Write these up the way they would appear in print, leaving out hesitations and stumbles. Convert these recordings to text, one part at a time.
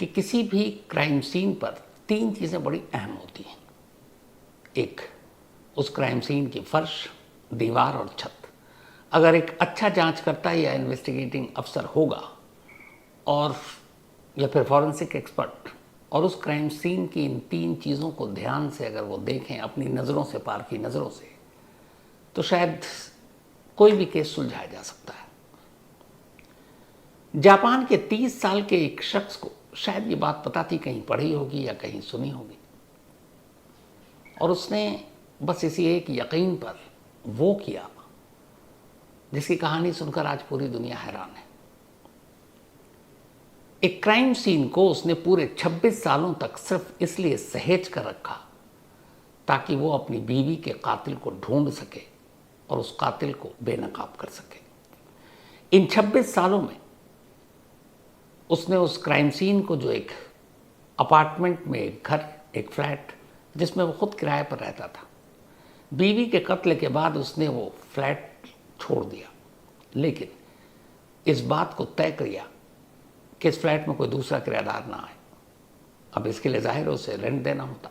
कि किसी भी क्राइम सीन पर तीन चीज़ें बड़ी अहम होती हैं। एक, उस क्राइम सीन की फर्श, दीवार और छत। अगर एक अच्छा जांचकर्ता या इन्वेस्टिगेटिंग अफसर होगा और या फिर फॉरेंसिक एक्सपर्ट और उस क्राइम सीन की इन तीन चीज़ों को ध्यान से अगर वो देखें अपनी नज़रों से, पार की नज़रों से, तो शायद कोई भी केस सुलझाया जा सकता है। जापान के 30 साल के एक शख्स को शायद ये बात पता थी, कहीं पढ़ी होगी या कहीं सुनी होगी, और उसने बस इसी एक यकीन पर वो किया जिसकी कहानी सुनकर आज पूरी दुनिया हैरान है। एक क्राइम सीन को उसने पूरे 26 सालों तक सिर्फ इसलिए सहेज कर रखा ताकि वो अपनी बीवी के कातिल को ढूंढ सके और उस कातिल को बेनकाब कर सके। इन 26 सालों में उसने उस क्राइम सीन को, जो एक अपार्टमेंट में, एक घर, एक फ्लैट जिसमें वो खुद किराए पर रहता था, बीवी के कत्ल के बाद उसने वो फ्लैट छोड़ दिया, लेकिन इस बात को तय किया कि इस फ्लैट में कोई दूसरा किराएदार ना आए। अब इसके लिए जाहिर है उसे रेंट देना होता।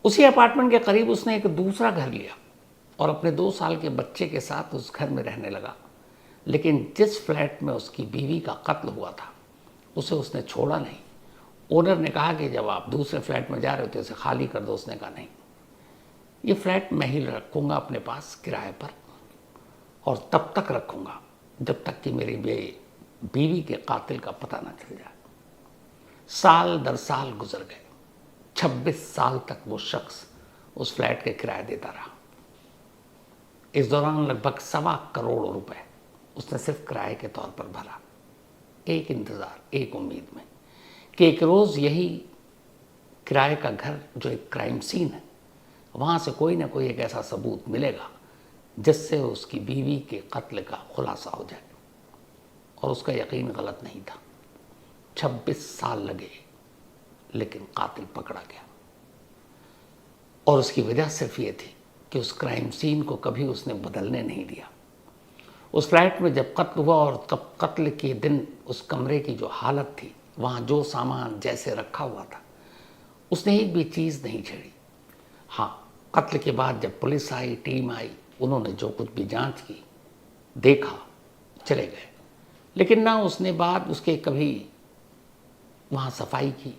उसी अपार्टमेंट के करीब उसने एक दूसरा घर लिया और अपने 2 साल के बच्चे के साथ उस घर में रहने लगा। लेकिन जिस फ्लैट में उसकी बीवी का कत्ल हुआ था उसे उसने छोड़ा नहीं। ओनर ने कहा कि जब आप दूसरे फ्लैट में जा रहे हो तो इसे खाली कर दो। उसने कहा नहीं, ये फ्लैट मैं ही रखूँगा अपने पास किराए पर, और तब तक रखूँगा जब तक कि मेरी बीवी के कातिल का पता न चल जाए। साल दर साल गुजर गए। 26 साल तक वो शख्स उस फ्लैट के किराए देता रहा। इस दौरान लगभग 1.25 करोड़ रुपए उसने सिर्फ किराए के तौर पर भरा, एक इंतज़ार, एक उम्मीद में कि एक रोज़ यही किराए का घर, जो एक क्राइम सीन है, वहाँ से कोई ना कोई एक ऐसा सबूत मिलेगा जिससे उसकी बीवी के कत्ल का खुलासा हो जाए। और उसका यकीन गलत नहीं था। 26 साल लगे लेकिन कातिल पकड़ा गया, और उसकी वजह सिर्फ ये थी कि उस क्राइम सीन को कभी उसने बदलने नहीं दिया। उस फ्लैट में जब कत्ल हुआ और तब कत्ल के दिन उस कमरे की जो हालत थी, वहाँ जो सामान जैसे रखा हुआ था, उसने एक भी चीज़ नहीं छेड़ी। हाँ, कत्ल के बाद जब पुलिस आई, टीम आई, उन्होंने जो कुछ भी जांच की, देखा, चले गए। लेकिन ना उसने बाद उसके कभी वहाँ सफाई की,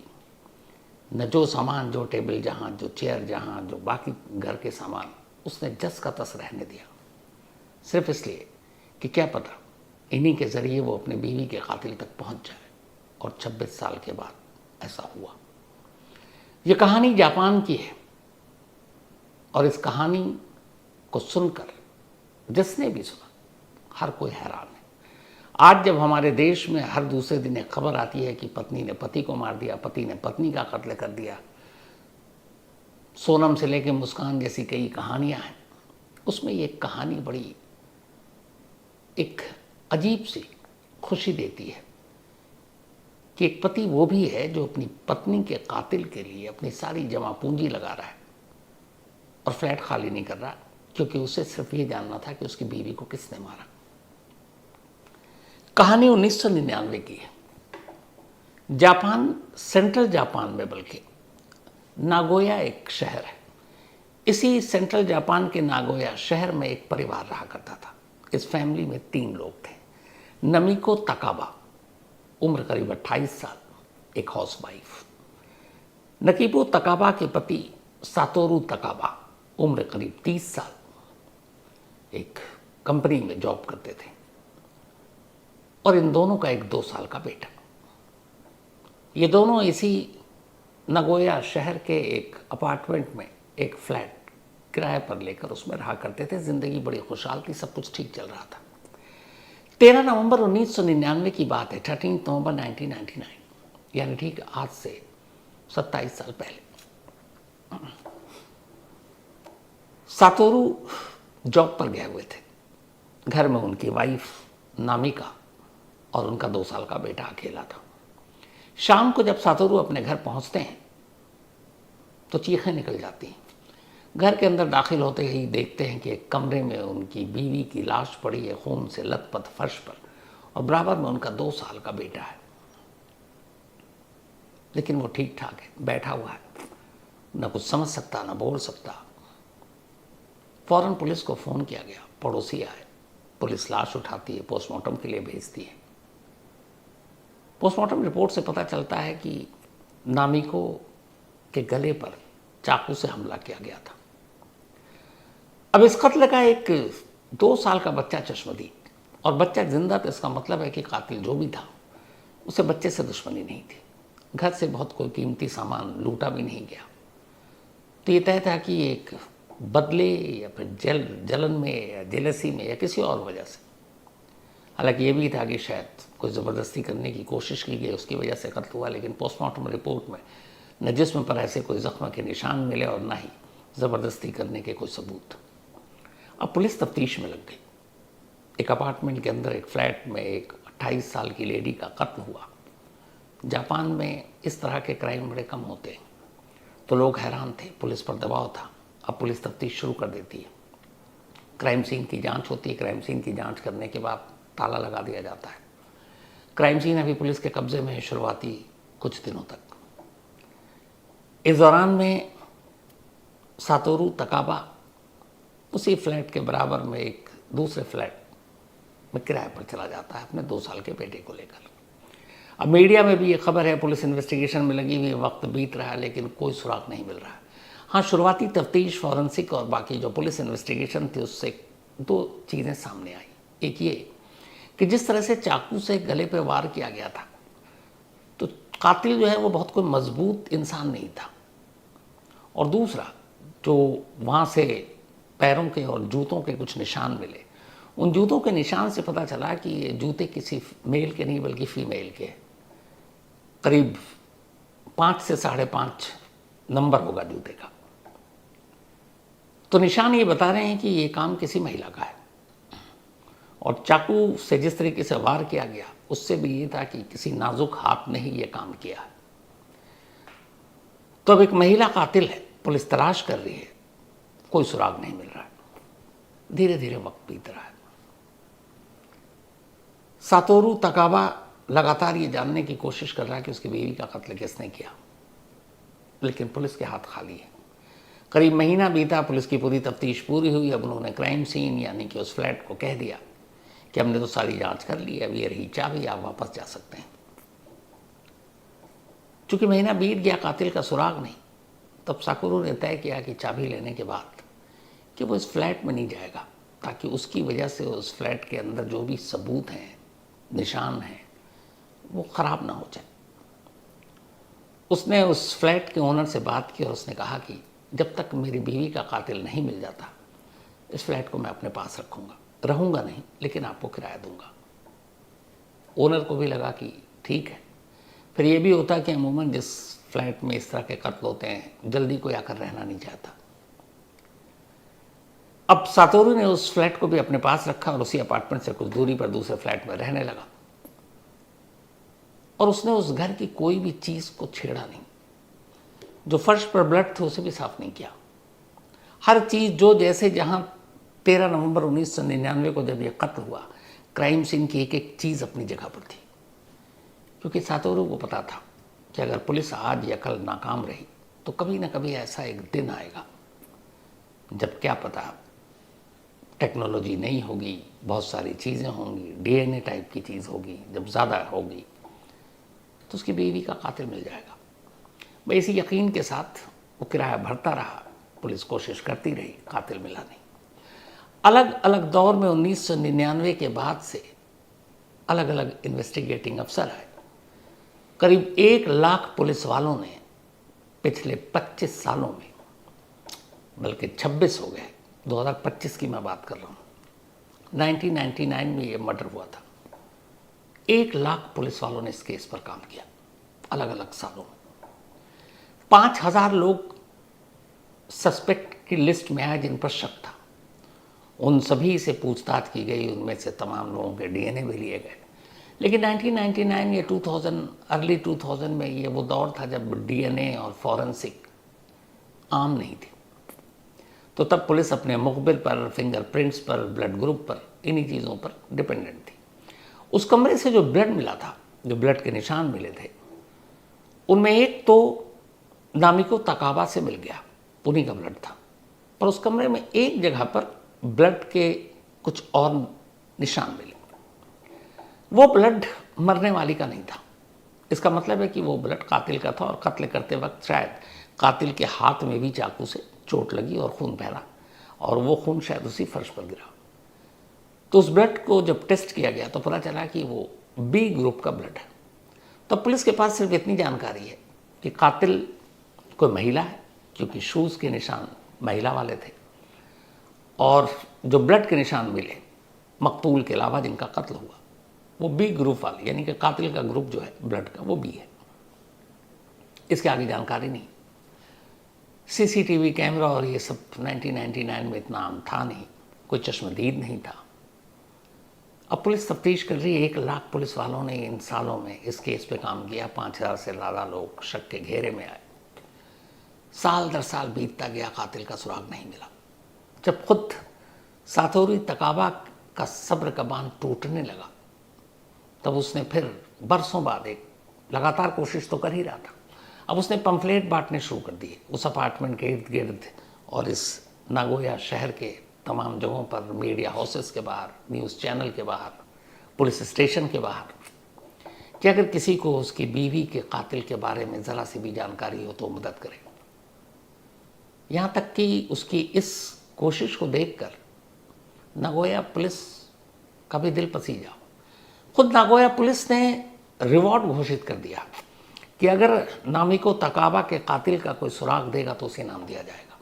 न जो सामान, जो टेबल जहाँ, जो चेयर जहाँ, जो बाकी घर के सामान, उसने जस का तस रहने दिया, सिर्फ इसलिए कि क्या पता इन्हीं के ज़रिए वो अपने बीवी के कातिल तक पहुँच जाए। और 26 साल के बाद ऐसा हुआ। ये कहानी जापान की है, और इस कहानी को सुनकर जिसने भी सुना, हर कोई हैरान है। आज जब हमारे देश में हर दूसरे दिन एक खबर आती है कि पत्नी ने पति को मार दिया, पति ने पत्नी का कत्ल कर दिया, सोनम से लेके मुस्कान जैसी कई कहानियां हैं, उसमें ये कहानी बड़ी एक अजीब सी खुशी देती है कि एक पति वो भी है जो अपनी पत्नी के कातिल के लिए अपनी सारी जमा पूंजी लगा रहा है और फ्लैट खाली नहीं कर रहा, क्योंकि उसे सिर्फ ये जानना था कि उसकी बीवी को किसने मारा। कहानी 1999 की है। जापान, सेंट्रल जापान में, बल्कि नागोया एक शहर है। इसी सेंट्रल जापान के नागोया शहर में एक परिवार रहा करता था। इस फैमिली में 3 लोग थे। नमिको तकाबा, उम्र करीब 28 साल, एक हाउसवाइफ। नकीबो तकाबा के पति सातोरू तकाबा, उम्र करीब 30 साल, एक कंपनी में जॉब करते थे। और इन दोनों का एक 2 साल का बेटा। ये दोनों इसी नगोया शहर के एक अपार्टमेंट में एक फ्लैट किराए पर लेकर उसमें रहा करते थे। जिंदगी बड़ी खुशहाल थी, सब कुछ ठीक चल रहा था। 13 नवंबर 1999 की बात है, 13 नवंबर 1999, यानी ठीक आज से 27 साल पहले। सातोरू जॉब पर गए हुए थे। घर में उनकी वाइफ नामिका और उनका 2 साल का बेटा अकेला था। शाम को जब सातोरू अपने घर पहुंचते हैं तो चीखें निकल जाती हैं। घर के अंदर दाखिल होते ही देखते हैं कि एक कमरे में उनकी बीवी की लाश पड़ी है, खून से लथपथ फर्श पर, और बराबर में उनका 2 साल का बेटा है। लेकिन वो ठीक ठाक है, बैठा हुआ है, ना कुछ समझ सकता ना बोल सकता। फौरन पुलिस को फ़ोन किया गया, पड़ोसी आए, पुलिस लाश उठाती है, पोस्टमार्टम के लिए भेजती है। पोस्टमार्टम रिपोर्ट से पता चलता है कि नामिको के गले पर चाकू से हमला किया गया था। अब इस कत्ल का एक 2 साल का बच्चा चश्मदीद, और बच्चा जिंदा, तो इसका मतलब है कि कातिल जो भी था उसे बच्चे से दुश्मनी नहीं थी, घर से बहुत कोई कीमती सामान लूटा भी नहीं गया। तो ये तय था कि एक बदले या फिर जलन में या जेलसी में या किसी और वजह से, हालांकि ये भी था कि शायद कोई ज़बरदस्ती करने की कोशिश की गई, उसकी वजह से कत्ल हुआ, लेकिन पोस्टमार्टम रिपोर्ट में न जिस्म पर ऐसे कोई ज़ख्म के निशान मिले और ना ही ज़बरदस्ती करने के कोई सबूत। अब पुलिस तफ्तीश में लग गई। एक अपार्टमेंट के अंदर एक फ्लैट में एक 28 साल की लेडी का कत्ल हुआ। जापान में इस तरह के क्राइम बड़े कम होते हैं, तो लोग हैरान थे, पुलिस पर दबाव था। अब पुलिस तफ्तीश शुरू कर देती है, क्राइम सीन की जांच होती है। क्राइम सीन की जांच करने के बाद ताला लगा दिया जाता है। क्राइम सीन अभी पुलिस के कब्जे में है शुरुआती कुछ दिनों तक। इस दौरान में सातोरू तकाबा उसी फ्लैट के बराबर में एक दूसरे फ्लैट में किराए पर चला जाता है अपने 2 साल के बेटे को लेकर। अब मीडिया में भी ये खबर है, पुलिस इन्वेस्टिगेशन में लगी हुई, वक्त बीत रहा है लेकिन कोई सुराग नहीं मिल रहा है। हाँ, शुरुआती तफ्तीश, फॉरेंसिक और बाकी जो पुलिस इन्वेस्टिगेशन थी उससे 2 चीज़ें सामने आई। एक ये कि जिस तरह से चाकू से गले पे वार किया गया था, तो कातिल जो है वो बहुत कोई मजबूत इंसान नहीं था। और दूसरा, जो वहाँ से पैरों के और जूतों के कुछ निशान मिले, उन जूतों के निशान से पता चला कि ये जूते किसी मेल के नहीं बल्कि फीमेल के। करीब 5 से 5.5 नंबर होगा जूते का। तो निशान ये बता रहे हैं कि ये काम किसी महिला का है। और चाकू से जिस तरीके से वार किया गया, उससे भी ये था कि किसी नाजुक हाथ ने ही ये काम किया है। तो अब एक महिला कातिल है, पुलिस तलाश कर रही है, कोई सुराग नहीं मिल रहा है। धीरे धीरे वक्त बीत रहा है। सातोरू तकाबा लगातार ये जानने की कोशिश कर रहा है कि उसकी बीवी का कत्ल किसने किया, लेकिन पुलिस के हाथ खाली है। करीब महीना बीता, पुलिस की पूरी तफ्तीश पूरी हुई। अब उन्होंने क्राइम सीन यानी कि उस फ्लैट को कह दिया कि हमने तो सारी जांच कर ली है, अब ये रही चाबी, आप वापस जा सकते हैं। चूंकि महीना बीत गया, कातिल का सुराग नहीं, तब साकुरू ने तय किया कि चाबी लेने के बाद कि वो इस फ्लैट में नहीं जाएगा, ताकि उसकी वजह से उस फ्लैट के अंदर जो भी सबूत हैं, निशान हैं, वो ख़राब ना हो जाए। उसने उस फ्लैट के ओनर से बात की और उसने कहा कि जब तक मेरी बीवी का कातिल नहीं मिल जाता, इस फ्लैट को मैं अपने पास रहूँगा नहीं, लेकिन आपको किराया दूंगा। ओनर को भी लगा कि ठीक है। फिर ये भी होता कि अमूमन जिस फ्लैट में इस तरह के कत्ल होते हैं, जल्दी कोई आकर रहना नहीं चाहता। अब सातोरू ने उस फ्लैट को भी अपने पास रखा और उसी अपार्टमेंट से कुछ दूरी पर दूसरे फ्लैट में रहने लगा। और उसने उस घर की कोई भी चीज़ को छेड़ा नहीं। जो फर्श पर ब्लड थे उसे भी साफ नहीं किया। हर चीज़ जो जैसे जहाँ 13 नवंबर 1999 को जब यह कत्ल हुआ, क्राइम सीन की एक एक चीज़ अपनी जगह पर थी। क्योंकि सातोरू को पता था कि अगर पुलिस आज या कल नाकाम रही तो कभी ना कभी ऐसा एक दिन आएगा जब क्या पता टेक्नोलॉजी नहीं होगी, बहुत सारी चीज़ें होंगी, डीएनए टाइप की चीज़ होगी, जब ज़्यादा होगी तो उसकी बीवी का कातिल मिल जाएगा। मैं इसी यकीन के साथ वो किराया भरता रहा, पुलिस कोशिश करती रही, कातिल मिला नहीं। अलग अलग दौर में 1999 के बाद से अलग अलग इन्वेस्टिगेटिंग अफसर आए। करीब 1 लाख पुलिस वालों ने पिछले 25 सालों में, बल्कि 26 हो गए, 2025 की मैं बात कर रहा हूँ, 1999 में ये मर्डर हुआ था। 1 लाख पुलिस वालों ने इस केस पर काम किया, अलग अलग सालों में। 5000 लोग सस्पेक्ट की लिस्ट में आए जिन पर शक था। उन सभी से पूछताछ की गई, उनमें से तमाम लोगों के डीएनए भी लिए गए। लेकिन 1999 या 2000, अर्ली 2000 में ये वो दौर था जब डीएनए और फॉरेंसिक आम नहीं थी। तो तब पुलिस अपने मुखबिर पर, फिंगरप्रिंट्स पर, ब्लड ग्रुप पर, इन्हीं चीज़ों पर डिपेंडेंट थी। उस कमरे से जो ब्लड मिला था, जो ब्लड के निशान मिले थे, उनमें एक तो नामिको तकाबा से मिल गया, उन्हीं का ब्लड था, पर उस कमरे में एक जगह पर ब्लड के कुछ और निशान मिले। वो ब्लड मरने वाली का नहीं था। इसका मतलब है कि वो ब्लड कातिल का था और कत्ल करते वक्त शायद कातिल के हाथ में भी चाकू से चोट लगी और खून बहरा, और वो खून शायद उसी फर्श पर गिरा। तो उस ब्लड को जब टेस्ट किया गया तो पता चला कि वो बी ग्रुप का ब्लड है। तो पुलिस के पास सिर्फ इतनी जानकारी है कि कातिल कोई महिला है, क्योंकि शूज़ के निशान महिला वाले थे, और जो ब्लड के निशान मिले मकतूल के अलावा जिनका कत्ल हुआ वो बी ग्रुप वाले, यानी कि कातिल का ग्रुप जो है ब्लड का वो बी है। इसके आगे जानकारी नहीं। सीसीटीवी कैमरा और ये सब 1999 में इतना आम था नहीं, कोई चश्मदीद नहीं था। अब पुलिस तफ्तीश कर रही है। 1 लाख पुलिस वालों ने इन सालों में इस केस पे काम किया। 5000 से ज़्यादा लोग शक के घेरे में आए। साल दर साल बीतता गया, कातिल का सुराग नहीं मिला। जब खुद सातोरी तकाबा का सब्र का बांध टूटने लगा तब उसने फिर बरसों बाद एक लगातार कोशिश तो कर ही रहा था। अब उसने पंफलेट बांटने शुरू कर दिए उस अपार्टमेंट के इर्द गिर्द और इस नागोया शहर के तमाम जगहों पर, मीडिया हाउसेस के बाहर, न्यूज़ चैनल के बाहर, पुलिस स्टेशन के बाहर, कि अगर किसी को उसकी बीवी के कातिल के बारे में ज़रा सी भी जानकारी हो तो मदद करे। यहाँ तक कि उसकी इस कोशिश को देखकर नागोया पुलिस का भी दिल पसीजा। खुद नागोया पुलिस ने रिवॉर्ड घोषित कर दिया कि अगर नामिको तकाबा के कातिल का कोई सुराग देगा तो उसे इनाम दिया जाएगा।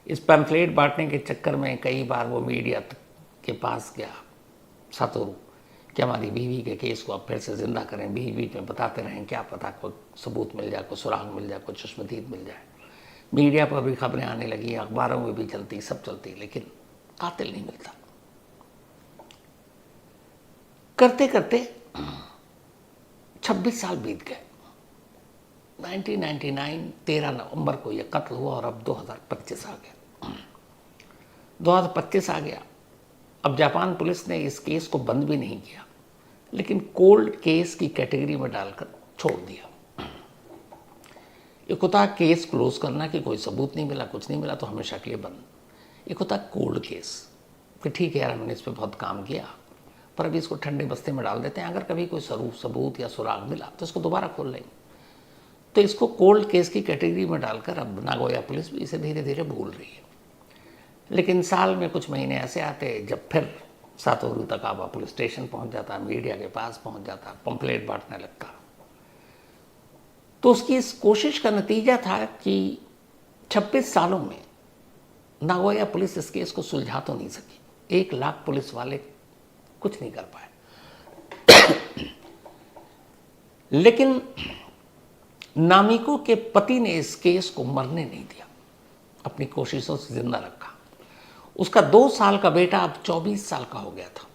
इस पैम्फलेट बांटने के चक्कर में कई बार वो मीडिया के पास गया सातोरू कि हमारी बीवी के केस को अब फिर से जिंदा करें, बीच बीच में बताते रहें, क्या पता कोई सबूत मिल जाए, कोई सुराग मिल जाए, कोई चश्मदीद मिल जाए। मीडिया पर भी खबरें आने लगी, अखबारों में भी चलती, सब चलती, लेकिन कातिल नहीं मिलता। करते करते 26 साल बीत गए। 1999 13 नवंबर को यह कत्ल हुआ और अब 2025 आ गया। 2025 आ गया। अब जापान पुलिस ने इस केस को बंद भी नहीं किया, लेकिन कोल्ड केस की कैटेगरी में डालकर छोड़ दिया। एक होता केस क्लोज करना कि कोई सबूत नहीं मिला, कुछ नहीं मिला तो हमेशा के लिए बंद। एक होता कोल्ड केस कि ठीक है यार, हमने इस पर बहुत काम किया पर अभी इसको ठंडे बस्ते में डाल देते हैं, अगर कभी कोई सबूत या सुराग मिला तो इसको दोबारा खोल लेंगे। तो इसको कोल्ड केस की कैटेगरी में डालकर अब नागोया पुलिस भी इसे धीरे धीरे भूल रही है। लेकिन साल में कुछ महीने ऐसे आते जब फिर सातोरू तकाबा पुलिस स्टेशन पहुंच जाता, मीडिया के पास पहुंच जाता, पंफलेट बांटने लगता। तो उसकी इस कोशिश का नतीजा था कि 26 सालों में नागोया पुलिस इस केस को सुलझा तो नहीं सकी। 1 लाख पुलिस वाले कुछ नहीं कर पाए। लेकिन नामिको के पति ने इस केस को मरने नहीं दिया, अपनी कोशिशों से जिंदा रखा। उसका 2 साल का बेटा अब 24 साल का हो गया था।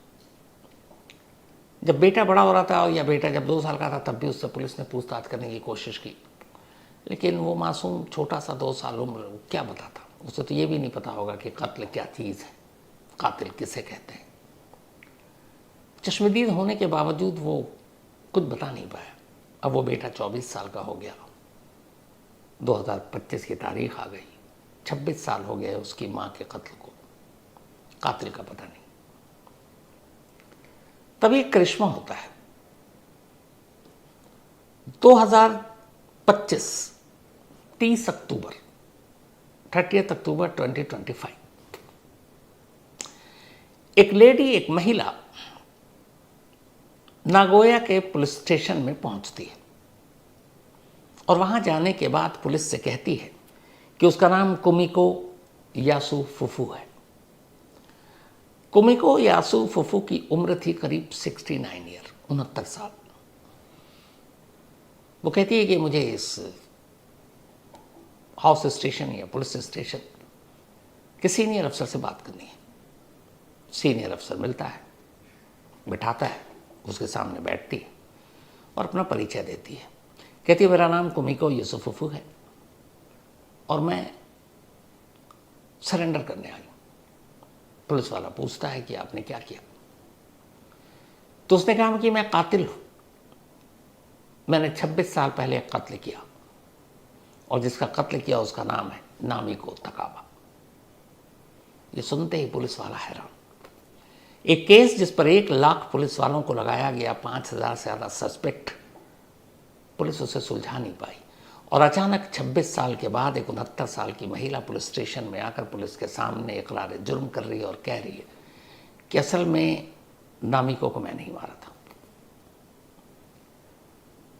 जब बेटा बड़ा हो रहा था, या बेटा जब 2 साल का था, तब भी उससे पुलिस ने पूछताछ करने की कोशिश की, लेकिन वो मासूम छोटा सा 2 साल उम्र क्या बताता। उसे तो ये भी नहीं पता होगा कि कत्ल क्या चीज़ है, कातिल किसे कहते हैं। चश्मदीद होने के बावजूद वो कुछ बता नहीं पाया। अब वो बेटा 24 साल का हो गया। 2025 की तारीख आ गई, 26 साल हो गए उसकी माँ के कत्ल को, कातिल का पता नहीं। तभी एक करिश्मा होता है। 2025 30 अक्टूबर 30 अक्टूबर 2025 एक लेडी, एक महिला नागोया के पुलिस स्टेशन में पहुंचती है और वहां जाने के बाद पुलिस से कहती है कि उसका नाम कुमिको यासु फुफू है। कुमिको यासु फुफू की उम्र थी करीब 69 ईयर, 69 साल। वो कहती है कि मुझे इस हाउस स्टेशन या पुलिस स्टेशन के सीनियर अफसर से बात करनी है। सीनियर अफसर मिलता है, बिठाता है, उसके सामने बैठती है और अपना परिचय देती है। कहती है मेरा नाम कुमिको यासु है और मैं सरेंडर करने आई। पुलिस वाला पूछता है कि आपने क्या किया। तो उसने कहा कि मैं कातिल हूं। मैंने 26 साल पहले एक कत्ल किया और जिसका कत्ल किया उसका नाम है नामिको तकाबा। ये सुनते ही पुलिस वाला हैरान। एक केस जिस पर 1 लाख पुलिस वालों को लगाया गया, 5,000 से ज़्यादा सस्पेक्ट, पुलिस उसे सुलझा नहीं पाई। और अचानक 26 साल के बाद एक 69 साल की महिला पुलिस स्टेशन में आकर पुलिस के सामने इकरार जुर्म कर रही है और कह रही है कि असल में नामिको को मैं नहीं मारा था।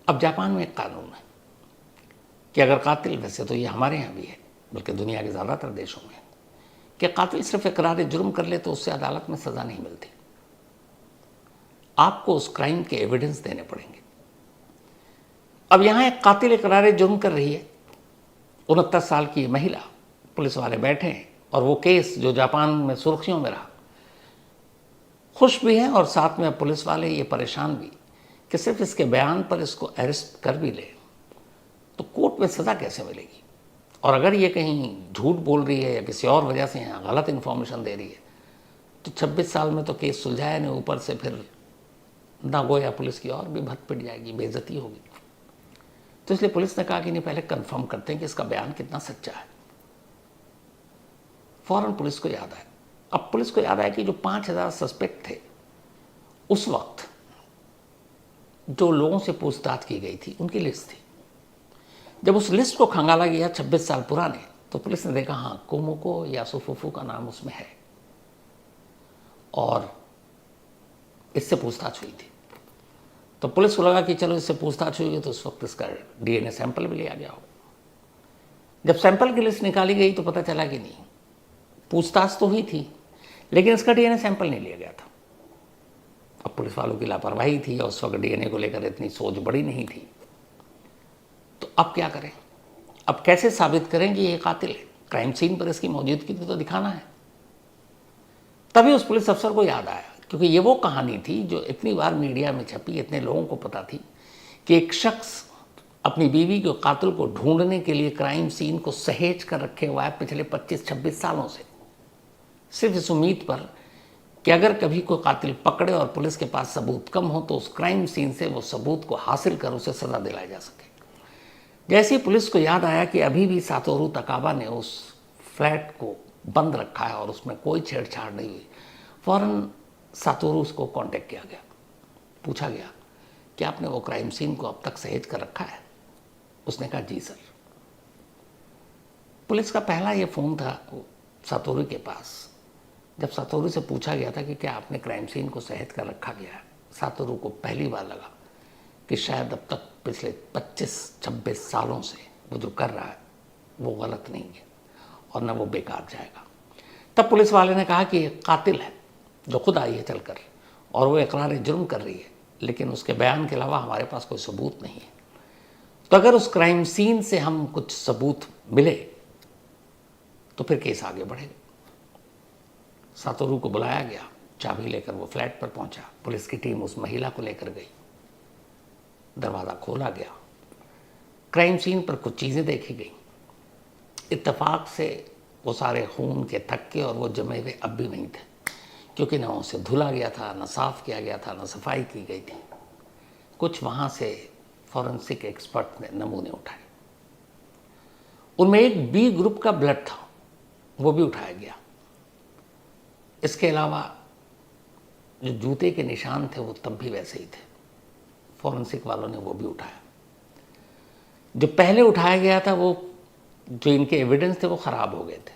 अब जापान में एक कानून है कि अगर कातिल, वैसे तो ये हमारे यहाँ भी है बल्कि दुनिया के ज़्यादातर देशों में, कि कातिल सिर्फ इकरार जुर्म कर ले तो उससे अदालत में सज़ा नहीं मिलती, आपको उस क्राइम के एविडेंस देने पड़ेंगे। अब यहाँ एक कातिल इकरार जुर्म कर रही है, 69 साल की महिला, पुलिस वाले बैठे हैं और वो केस जो जापान में सुर्खियों में रहा, खुश भी हैं और साथ में पुलिस वाले ये परेशान भी कि सिर्फ इसके बयान पर इसको अरेस्ट कर भी ले तो कोर्ट में सज़ा कैसे मिलेगी, और अगर ये कहीं झूठ बोल रही है या किसी और वजह से यहाँ गलत इन्फॉर्मेशन दे रही है तो 26 साल में तो केस सुलझाया नहीं, ऊपर से फिर ना गोया पुलिस की और भी भत पिट जाएगी, बेइज्जती होगी। तो इसलिए पुलिस ने कहा कि नहीं, पहले कंफर्म करते हैं कि इसका बयान कितना सच्चा है। फौरन पुलिस को याद आया। अब पुलिस को याद आया कि जो 5,000 सस्पेक्ट थे उस वक्त जो लोगों से पूछताछ की गई थी उनकी लिस्ट थी। जब उस लिस्ट को खंगाला गया 26 साल पुराने, तो पुलिस ने देखा हाँ, कुमुको यासुफुफु का नाम उसमें है और इससे पूछताछ हुई थी। तो पुलिस को लगा कि चलो इससे पूछताछ हुई है तो उस वक्त इसका डीएनए सैंपल भी लिया गया हो। जब सैंपल की लिस्ट निकाली गई तो पता चला कि नहीं, पूछताछ तो हुई थी लेकिन इसका डीएनए सैंपल नहीं लिया गया था। अब पुलिस वालों की लापरवाही थी और उस वक्त डीएनए को लेकर इतनी सोच बड़ी नहीं थी। तो अब क्या करें, अब कैसे साबित करें कि ये कातिल है? क्राइम सीन पर इसकी मौजूदगी तो दिखाना है। तभी उस पुलिस अफसर को याद आया, क्योंकि ये वो कहानी थी जो इतनी बार मीडिया में छपी, इतने लोगों को पता थी कि एक शख्स अपनी बीवी के कातिल को ढूंढने के लिए क्राइम सीन को सहेज कर रखे हुआ है पिछले 25-26 सालों से, सिर्फ इस उम्मीद पर कि अगर कभी कोई कातिल पकड़े और पुलिस के पास सबूत कम हो तो उस क्राइम सीन से वो सबूत को हासिल कर उसे सज़ा दिलाई जा सके। जैसे ही पुलिस को याद आया कि अभी भी सातोरू तकाबा ने उस फ्लैट को बंद रखा है और उसमें कोई छेड़छाड़ नहीं हुई, फौरन सातोरू को कांटेक्ट किया गया। पूछा गया कि आपने वो क्राइम सीन को अब तक सहेज कर रखा है? उसने कहा जी सर। पुलिस का पहला ये फ़ोन था सातोरू के पास। जब सातोरू से पूछा गया था कि क्या आपने क्राइम सीन को सहेज कर रखा गया है, सातोरू को पहली बार लगा कि शायद अब तक पिछले 25-26 सालों से वो जो कर रहा है वो गलत नहीं है और न वो बेकार जाएगा। तब पुलिस वाले ने कहा कि ये कातिल है जो खुद आई है चलकर और वो इकरार जुर्म कर रही है, लेकिन उसके बयान के अलावा हमारे पास कोई सबूत नहीं है। तो अगर उस क्राइम सीन से हम कुछ सबूत मिले तो फिर केस आगे बढ़ेगा। सातोरू को बुलाया गया, चाबी लेकर वो फ्लैट पर पहुंचा। पुलिस की टीम उस महिला को लेकर गई, दरवाज़ा खोला गया, क्राइम सीन पर कुछ चीज़ें देखी गई। इत्तेफाक से वो सारे खून के थक्के और वो जमे हुए अब भी नहीं थे, क्योंकि न उसे धुला गया था, न साफ़ किया गया था, न सफाई की गई थी। कुछ वहाँ से फॉरेंसिक एक्सपर्ट ने नमूने उठाए, उनमें एक बी ग्रुप का ब्लड था, वो भी उठाया गया। इसके अलावा जो जूते के निशान थे वो तब भी वैसे ही थे, फॉरेंसिक वालों ने वो भी उठाया। जो पहले उठाया गया था वो जो इनके एविडेंस थे वो ख़राब हो गए थे,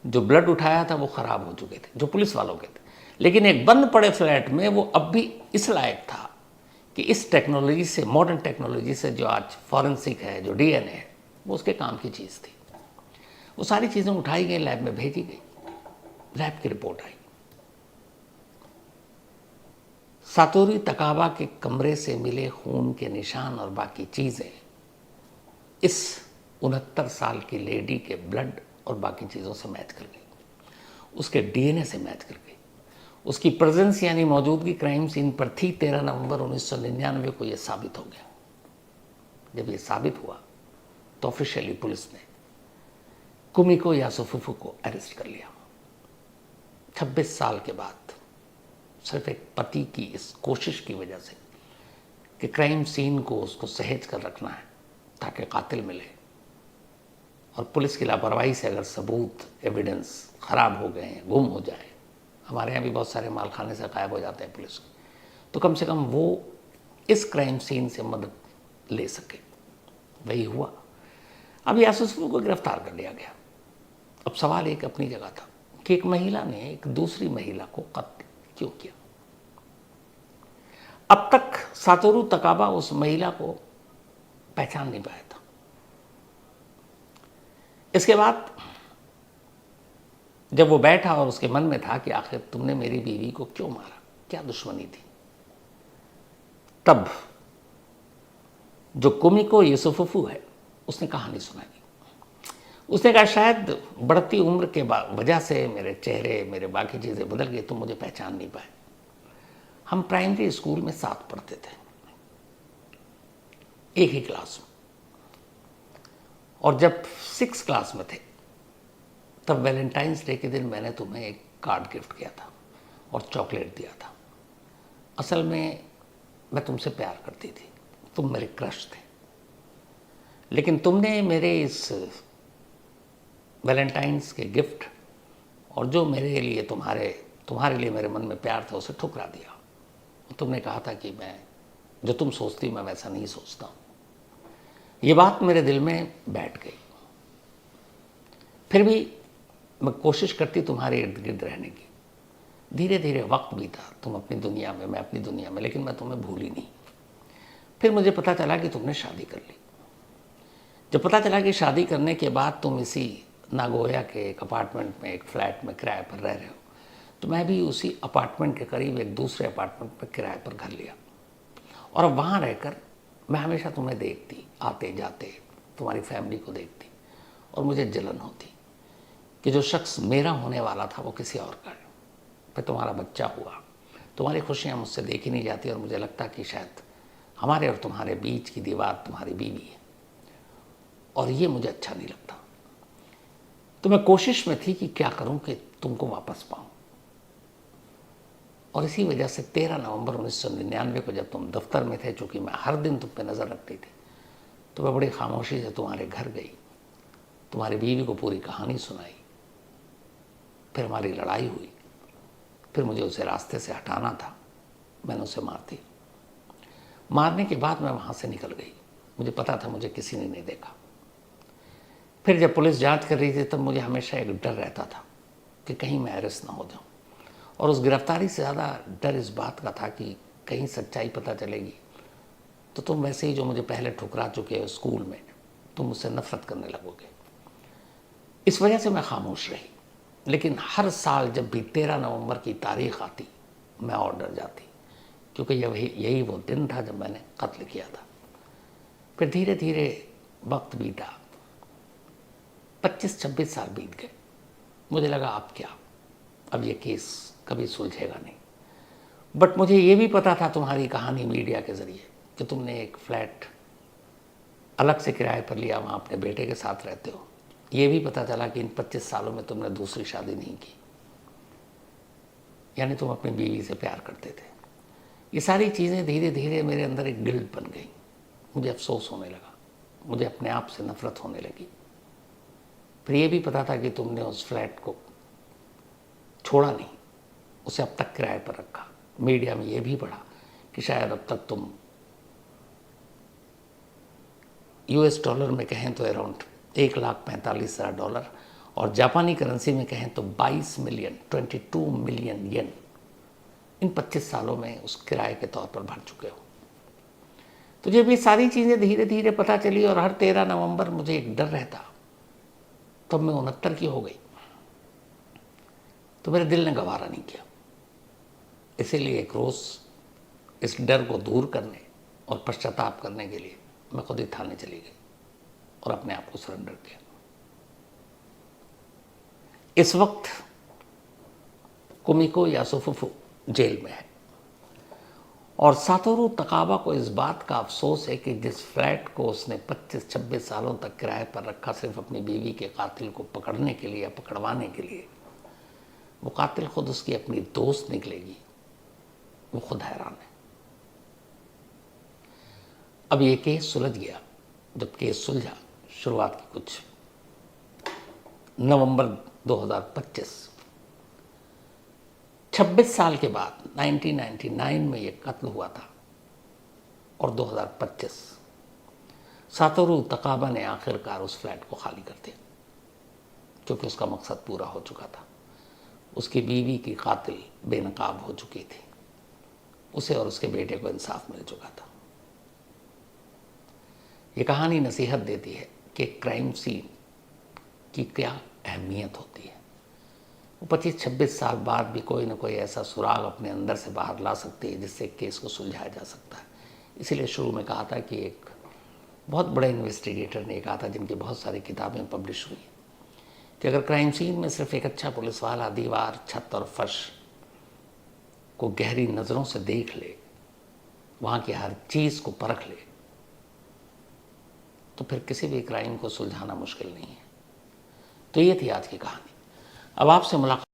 जो ब्लड उठाया था वो ख़राब हो चुके थे, जो पुलिस वालों के थे। लेकिन एक बंद पड़े फ्लैट में वो अब भी इस लायक था कि इस टेक्नोलॉजी से, मॉडर्न टेक्नोलॉजी से जो आज फॉरेंसिक है, जो डीएनए है, वो उसके काम की चीज़ थी। वो सारी चीज़ें उठाई गई, लैब में भेजी गई, लैब की रिपोर्ट आई। सातोरू तकाबा के कमरे से मिले खून के निशान और बाकी चीज़ें इस 69 साल की लेडी के ब्लड और बाकी चीज़ों से मैच कर गई, उसके डीएनए से मैच कर गई। उसकी प्रेजेंस यानी मौजूदगी क्राइम सीन पर थी। 13 नवंबर 1999 को यह साबित हो गया। जब ये साबित हुआ तो ऑफिशियली पुलिस ने कुमिको यासुफुफु को अरेस्ट कर लिया। 26 साल के बाद सिर्फ एक पति की इस कोशिश की वजह से कि क्राइम सीन को उसको सहेज कर रखना है ताकि कातिल मिले, और पुलिस की लापरवाही से अगर सबूत एविडेंस ख़राब हो गए हैं, गुम हो जाए, हमारे यहाँ भी बहुत सारे मालखाने से गायब हो जाते हैं पुलिस के, तो कम से कम वो इस क्राइम सीन से मदद ले सके। वही हुआ। अब यासूसफू को गिरफ्तार कर लिया गया। अब सवाल एक अपनी जगह था कि एक महिला ने एक दूसरी महिला को कत्ल क्यों किया। अब तक सातोरू तकाबा उस महिला को पहचान नहीं पाया था। इसके बाद जब वो बैठा और उसके मन में था कि आखिर तुमने मेरी बीवी को क्यों मारा, क्या दुश्मनी थी, तब जो कुमिको यूसुफुफु है उसने कहानी सुनाई। उसने कहा शायद बढ़ती उम्र के वजह से मेरे चेहरे, मेरे बाकी चीज़ें बदल गई, तुम मुझे पहचान नहीं पाए। हम प्राइमरी स्कूल में साथ पढ़ते थे, एक ही क्लास में, और जब 6 क्लास में थे तब वैलेंटाइंस डे के दिन मैंने तुम्हें एक कार्ड गिफ्ट किया था और चॉकलेट दिया था। असल में मैं तुमसे प्यार करती थी, तुम मेरे क्रश थे, लेकिन तुमने मेरे इस वैलेंटाइंस के गिफ्ट और जो मेरे लिए तुम्हारे लिए मेरे मन में प्यार था उसे ठुकरा दिया। तुमने कहा था कि मैं जो तुम सोचती मैं वैसा नहीं सोचता हूँ। ये बात मेरे दिल में बैठ गई। फिर भी मैं कोशिश करती तुम्हारे इर्द गिर्द रहने की। धीरे धीरे वक्त बीता, तुम अपनी दुनिया में, मैं अपनी दुनिया में, लेकिन मैं तुम्हें भूली नहीं। फिर मुझे पता चला कि तुमने शादी कर ली। जब पता चला कि शादी करने के बाद तुम इसी नागोया के एक अपार्टमेंट में, एक फ्लैट में किराए पर रह रहे हो, तो मैं भी उसी अपार्टमेंट के करीब एक दूसरे अपार्टमेंट में किराए पर घर लिया। और अब वहाँ रहकर मैं हमेशा तुम्हें देखती, आते जाते, तुम्हारी फैमिली को देखती, और मुझे जलन होती कि जो शख्स मेरा होने वाला था वो किसी और का है। फिर तुम्हारा बच्चा हुआ, तुम्हारी खुशियाँ मुझसे देखी नहीं जाती, और मुझे लगता कि शायद हमारे और तुम्हारे बीच की दीवार तुम्हारी बीवी है, और ये मुझे अच्छा नहीं लगता। तो मैं कोशिश में थी कि क्या करूं कि तुमको वापस पाऊं। और इसी वजह से 13 नवंबर 1999 को जब तुम दफ्तर में थे, चूँकि मैं हर दिन तुम पे नज़र रखती थी, तो मैं बड़ी खामोशी से तुम्हारे घर गई, तुम्हारी बीवी को पूरी कहानी सुनाई। फिर हमारी लड़ाई हुई, फिर मुझे उसे रास्ते से हटाना था, मैंने उसे मार दी। मारने के बाद मैं वहाँ से निकल गई। मुझे पता था मुझे किसी ने नहीं देखा। फिर जब पुलिस जांच कर रही थी तब मुझे हमेशा एक डर रहता था कि कहीं मैं अरेस्ट ना हो जाऊं, और उस गिरफ्तारी से ज़्यादा डर इस बात का था कि कहीं सच्चाई पता चलेगी तो तुम वैसे ही जो मुझे पहले ठुकरा चुके हो स्कूल में, तुम मुझसे नफरत करने लगोगे। इस वजह से मैं खामोश रही। लेकिन हर साल जब भी 13 नवंबर की तारीख आती मैं और डर जाती, क्योंकि यही वो दिन था जब मैंने कत्ल किया था। फिर धीरे धीरे वक्त बीता, 25-26 साल बीत गए। मुझे लगा अब क्या, अब ये केस कभी सुलझेगा नहीं। बट मुझे ये भी पता था तुम्हारी कहानी मीडिया के ज़रिए कि तुमने एक फ्लैट अलग से किराए पर लिया, वहाँ अपने बेटे के साथ रहते हो। ये भी पता चला कि इन 25 सालों में तुमने दूसरी शादी नहीं की, यानी तुम अपनी बीवी से प्यार करते थे। ये सारी चीज़ें धीरे धीरे मेरे अंदर एक गिल्ट बन गई। मुझे अफसोस होने लगा, मुझे अपने आप से नफरत होने लगी। फिर ये भी पता था कि तुमने उस फ्लैट को छोड़ा नहीं, उसे अब तक किराए पर रखा। मीडिया में ये भी पढ़ा कि शायद अब तक तुम US डॉलर में कहें तो अराउंड $1,45,000 और जापानी करेंसी में कहें तो 22 मिलियन 22 मिलियन येन इन 25 सालों में उस किराए के तौर पर भर चुके हो। तो जब ये सारी चीज़ें धीरे धीरे पता चली और हर 13 नवंबर मुझे एक डर रहता, तब मैं 69 की हो गई, तो मेरे दिल ने गवारा नहीं किया। इसीलिए एक रोज़ इस डर को दूर करने और पश्चाताप करने के लिए मैं खुद ही थाने चली गई और अपने आप को सरेंडर किया। इस वक्त कुमिको यासुफुफु जेल में है, और सातोरू तकाबा को इस बात का अफसोस है कि जिस फ्लैट को उसने 25-26 सालों तक किराए पर रखा सिर्फ अपनी बीवी के कातिल को पकड़ने के लिए, पकड़वाने के लिए, वो कातिल खुद उसकी अपनी दोस्त निकलेगी। वो खुद हैरान है। अब ये केस सुलझ गया। जब केस सुलझा, शुरुआत की कुछ नवंबर 2025, 26 साल के बाद 1999 में ये कत्ल हुआ था और 2025 सातोरू तकाबा ने आखिरकार उस फ्लैट को खाली कर दिया, क्योंकि उसका मकसद पूरा हो चुका था। उसकी बीवी की कातिल बेनकाब हो चुकी थी, उसे और उसके बेटे को इंसाफ मिल चुका था। ये कहानी नसीहत देती है कि क्राइम सीन की क्या अहमियत होती है। वो 25-26 साल बाद भी कोई ना कोई ऐसा सुराग अपने अंदर से बाहर ला सकती है जिससे केस को सुलझाया जा सकता है। इसीलिए शुरू में कहा था कि एक बहुत बड़े इन्वेस्टिगेटर ने कहा था, जिनकी बहुत सारी किताबें पब्लिश हुई, कि अगर क्राइम सीन में सिर्फ एक अच्छा पुलिस वाला दीवार, छत और फर्श को गहरी नज़रों से देख ले, वहाँ की हर चीज़ को परख ले, तो फिर किसी भी क्राइम को सुलझाना मुश्किल नहीं है। तो ये थी आज की कहानी। अब आपसे मुलाकात